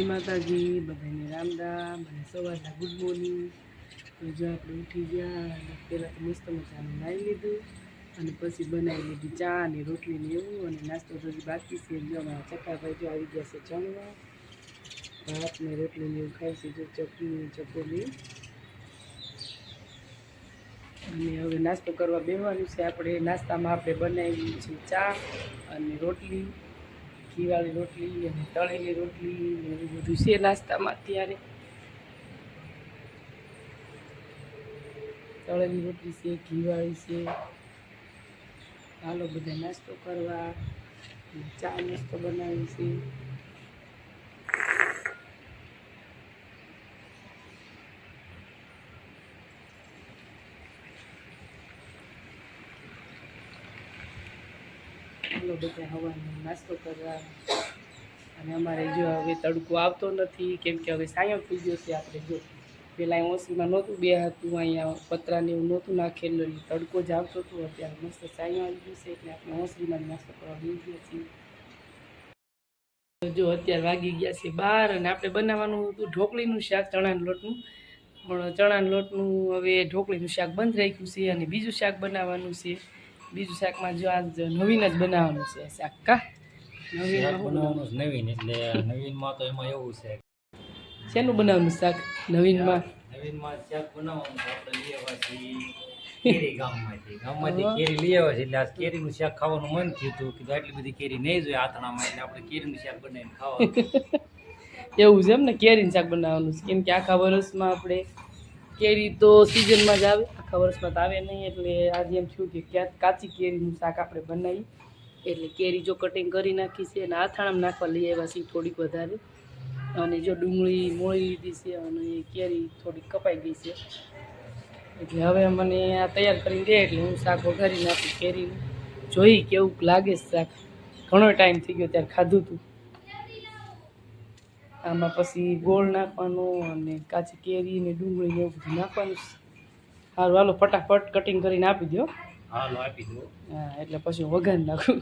માતાજી બધાને રામ રામ અને સવારના ગુડ મોર્નિંગ. તો જો આપણે ઉઠી ગયા અને પહેલાં તો મસ્ત મજાનું નાહી લીધું અને પછી બનાવી લીધી ચા અને રોટલી ને એવું, અને નાસ્તો તો હજી બાકી છે. જો અમારા ચક્કાભાઈ જો આવી ગયા છે જમવા, ભાત ને રોટલી ને એવું ખાઈ છે. જો ચટણી ચકોલી, અને હવે નાસ્તો કરવા બેસવાનું છે. આપણે નાસ્તામાં આપણે બનાવી છે ચા અને રોટલી, ઘીવાળી રોટલી અને તળેલી રોટલી ને એવું બધું છે નાસ્તામાં. અત્યારે તળેલી રોટલી છે, ઘીવાળી છે. હાલો બધા નાસ્તો કરવા. ચા નાસ્તો બનાવી છે. હાલો બધા હવાનો નાસ્તો કરવા. અને અમારે જો હવે તડકો આવતો નથી, કેમ કે હવે સાયો થઈ ગયો છે. આપણે જો પહેલાં અહીં ઓસરીમાં નહોતું બે હતું, અહીંયા પતરાને એવું નહોતું નાખેલું, તડકો જ આવતો હતો. અત્યારે મસ્ત સાયો આવી ગયું છે, એટલે આપણે ઓસરીમાં નાસ્તો કરવા બેસી ગયા છીએ. જો અત્યારે વાગી ગયા છે 12, અને આપણે બનાવવાનું હતું ઢોકળીનું શાક, ચણાના લોટનું. પણ ચણાના લોટનું હવે ઢોકળીનું શાક બંધ રાખ્યું છે, અને બીજું શાક બનાવવાનું છે. બીજું શાકમાં જો આજ નવીન જ બનાવવાનું છે શાક. કા નવીન બનાવવાનું નવીન, એટલે નવીનમાં તો એમાં એવું છે. શેનું બનાવવાનું શાક નવીનમાં? નવીનમાં શાક બનાવવાનું છે. આપણે લઈ આવ્યા છીએ કેરી ગામમાંથી કેરી લઈ આવ્યા છે. એટલે આ કેરીનું શાક ખાવાનું મન થયું હતું. કીધું આટલી બધી કેરી નહીં જોઈએ આથણામાં, એટલે આપણે કેરીનું શાક બનાવીને ખાવાનું. એવું છે એમ ને, કેરીનું શાક બનાવવાનું છે. કેમ કે આખા વર્ષમાં આપણે કેરી તો સિઝનમાં જ આવે, આખા વર્ષમાં તો આવે નહીં. એટલે આજે એમ થયું કે કાચી કેરીનું શાક આપણે બનાવી. એટલે કેરી જો કટિંગ કરી નાખી છે, અને આથાણામાં નાખવા લઈ આવ્યા છીએ થોડીક વધારે. અને જો ડુંગળી મોળી લીધી છે, અને કેરી થોડીક કપાઈ ગઈ છે. એટલે હવે મને આ તૈયાર કરીને દે, એટલે હું શાક વઘારી નાખું કેરીનું. જોઈ કેવું લાગે શાક. ઘણો ટાઈમ થઈ ગયો ત્યારે ખાધું હતું. આમાં પછી ગોળ નાખવાનો, અને કાચી કેરી ને ડુંગળી ને એવું બધું નાખવાનું. સારું હાલો ફટાફટ કટિંગ કરીને આપી દો. હાલો આપી દો. હા, એટલે પછી વઘારી નાખું.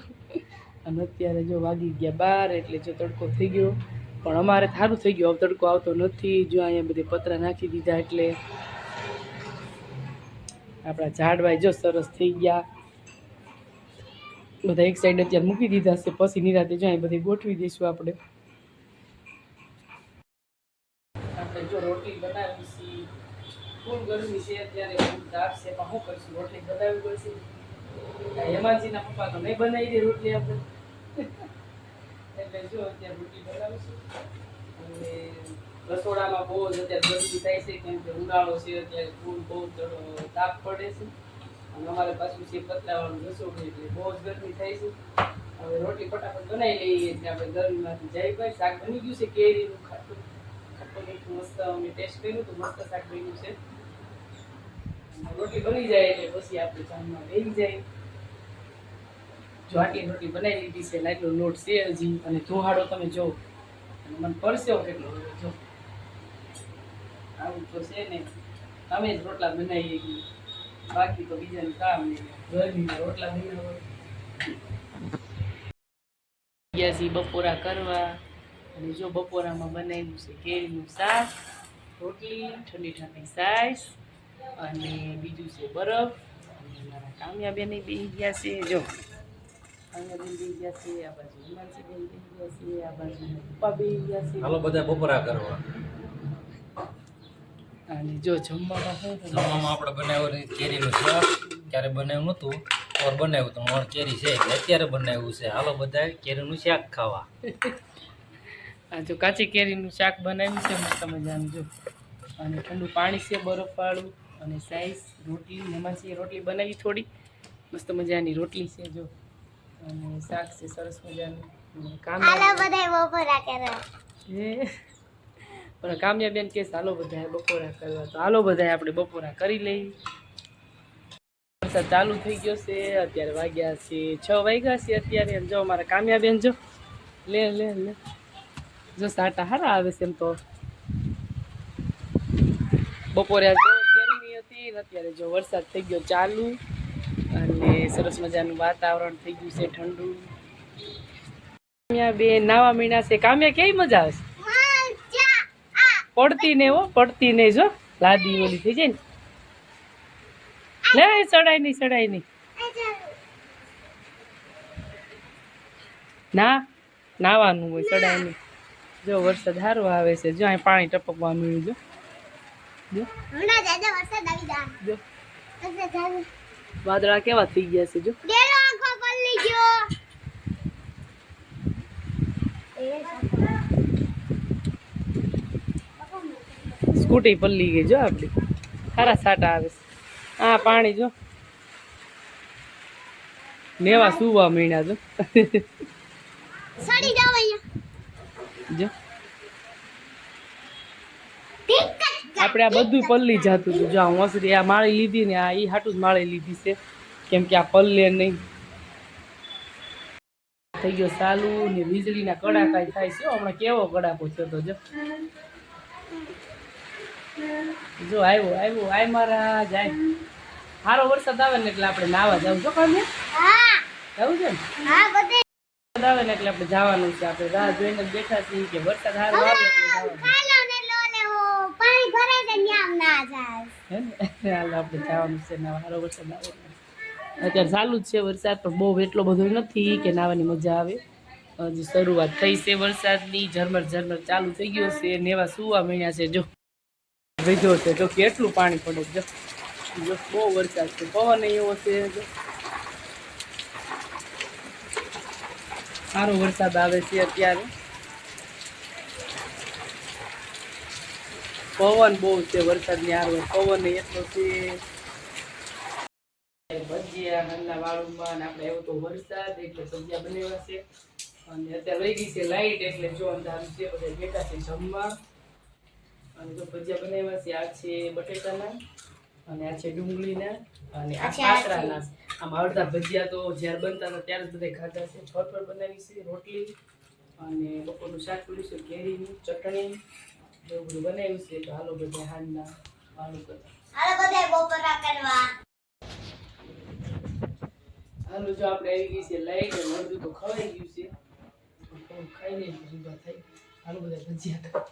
અને અત્યારે જો વાગી ગયા 12, એટલે જો તડકો થઈ ગયો. પણ અમારે સારું થઈ ગયું, હવે તડકો આવતો નથી. જો અહીંયા બધે પતરા નાખી દીધા, એટલે આપણા ઝાડવાય જો સરસ થઈ ગયા. બધા એક સાઈડ અત્યારે મૂકી દીધા છે, પછી નિરાતે જો અહીં બધે ગોઠવી દઈશું. આપણે જો રોટલી બનાવી છે, ફૂલ ગરમી છે અત્યારે, ફૂલ તાપ છે, પણ શું કરીશું, રોટલી બનાવવી પડશે. હેમાંજીના પપ્પા તો નહીં બનાવી દે રોટલી આપણે. એટલે જો અત્યારે રોટલી બનાવીશું. અને રસોડામાં બહુ જ અત્યારે ગરમી થાય છે, કેમ કે ઉનાળો છે. અત્યારે ફૂલ બહુ તાપ પડે છે, અને અમારે પાછું છે પતરાવાળું રસોડું, એટલે બહુ જ ગરમી થાય છે. હવે રોટલી ફટાફટ બનાવી લઈએ, એટલે આપણે ગરમીમાંથી જાય. ભાઈ શાક બની ગયું છે કેરીનું ખાટું મસ્ત. અમે ટેસ્ટ કર્યું તો મસ્ત શાક બન્યું છે. રોટલી બની જાય એટલે પછી આપણે જમવા બેસી જાય. જો આટલી રોટલી બનાવી લીધી છે, લાટલો લોટ છે હજી, અને ધોહાડો તમે જો, અને મને પરસેવો કેટલો જો. આવું તો છે ને, અમે જ રોટલા બનાવીએ છીએ, બાકી તો બીજાનું કામ નહીં. ગરમીમાં રોટલા બનાવવા ગયા છીએ બપોરા કરવા. અને જો બપોરામાં બનાવ્યું છે કેરીનું શાક, રોટલી, ઠંડી ઠંડી છાશ, અને બીજું છે બરફ. અને મારા કામ્યાબેન બેસી ગયા છે. જો કામ્યાબેન બેસી ગયા છે, આ બાજુ હિમાંશીબેન બેસી ગયા છે, આ બાજુ પપ્પા બેસી ગયા છે. હાલો બધા બપોરા કરવા. અને જો જમવામાં આપણે બનાવ્યું કેરીનું શાક. ક્યારે બનાવ્યું નહોતું, ઓર બનાવ્યું તો મોર કેરી છે, અત્યારે બનાવ્યું છે. હાલો બધા કેરીનું શાક ખાવા. આ જો કાચી કેરીનું શાક બનાવ્યું છે મસ્ત મજાનું જો, અને ઠંડુ પાણી છે બરફવાળું, અને સાઈઝ રોટલી એમાં છે. રોટલી બનાવી થોડી મસ્ત મજાની રોટલી છે જો, અને શાક છે સરસ મજાનું. પણ કામ્યાબેન કે હાલો બધા બપોરા કરવા, તો હાલો બધા આપણે બપોરા કરી લઈએ. વરસાદ ચાલુ થઈ ગયો છે, અત્યારે વાગ્યા છે 6 વાગ્યા છે અત્યારે. જો અમારા કામ્યાબેન જો લે લે લે જો સાટા હારા આવે છે. એમ તો બપોરે આજ બહુ ગરમી હતી, અત્યારે જો વરસાદ થઈ ગયો ચાલુ, અને સરસ મજાનું વાતાવરણ થઈ ગયું છે ઠંડુ. કામ્યા બે નાવા મીણા છે. કામ્યા કેવી મજા આવે છે? પડતી ને હો પડતી નહીં જો લાદી ઓલી થઈ જાય ને લે ચડાય નહીં ના નાવાનું હોય ચડાય નહીં જો વરસાદ સારો આવે છે જો અહીં પાણી ટપકવા મળ્યું જો જો જો વાદળા કેવા થઈ ગયા છે જો સ્કૂટી પલ્લી ગઈ જો આપડી સારા સાટા આવે છે હા પાણી જો નેવા સુવા મહિના જો જો આપણે આ બધું પલ્લી જતું હતું જો આ હોસરી આ માળી લીધી ને આ ઈ હાટું જ માળી લીધી છે કેમ કે આ પલ્લે નહીં થઈ ગયો ચાલુ ને વીજળીના કડાકા થાય છે હમણાં કેવો કડાકો થયો તો જો આવ્યો આય મારા જાય સારો વરસાદ આવે ને એટલે આપણે નાવા જવું છો કામે જવું છે ને વરસાદ આવે ને એટલે આપણે જવાનું છે આપણે રાહ જોઈને જ બેઠા છીએ કે વરસાદ સારો આવે એટલે જવાનું હે ને હાલ આપણે જવાનું છે નાવા સારો વરસાદ આવે અત્યારે ચાલુ જ છે વરસાદ પણ બહુ એટલો બધો નથી કે નાવાની મજા આવે હજી શરૂઆત થઈ છે વરસાદની ઝરમર ચાલુ થઈ ગયો છે નેવા સુવા મહિના છે જો વિધો છે તો કેટલું પાણી પડે જો જો બહુ વરસાદ છે પવન એવો છે જો સારો વરસાદ આવે છે અત્યારે પવન બહુ છે વરસાદની હારો પવન એટલો છે ભજીયા ઘરના વાળુમાં ને આપણે આવ્યો તો વરસાદ એટલે ભજીયા બનાવ્યા છે અને અત્યારે વહી ગઈ છે લાઈટ એટલે જો અંધારું છે બધા બેઠા છે જમવા અને જો ભજીયા બનાવ્યા છે આ છે બટેટાના અને આ છે ડુંગળીના અને આ કાતરાના આમાં અડધા ભજીયા તો જ્યારે બનતા હતા ત્યારે જ બધા ખાધા છે ફરફર બનાવી છે રોટલી અને બપોરનું શાક કર્યું છે કેરીની ચટણી એવું બધું બનાવ્યું છે તો હાલો બધા હાલના વાળું કરતા હાલો જો આપણે આવી ગઈ છે લાઈટ અને અડધું તો ખવાઈ ગયું છે ખાઈ લઈએ જુદા થઈ હાલો બધા ભજીયા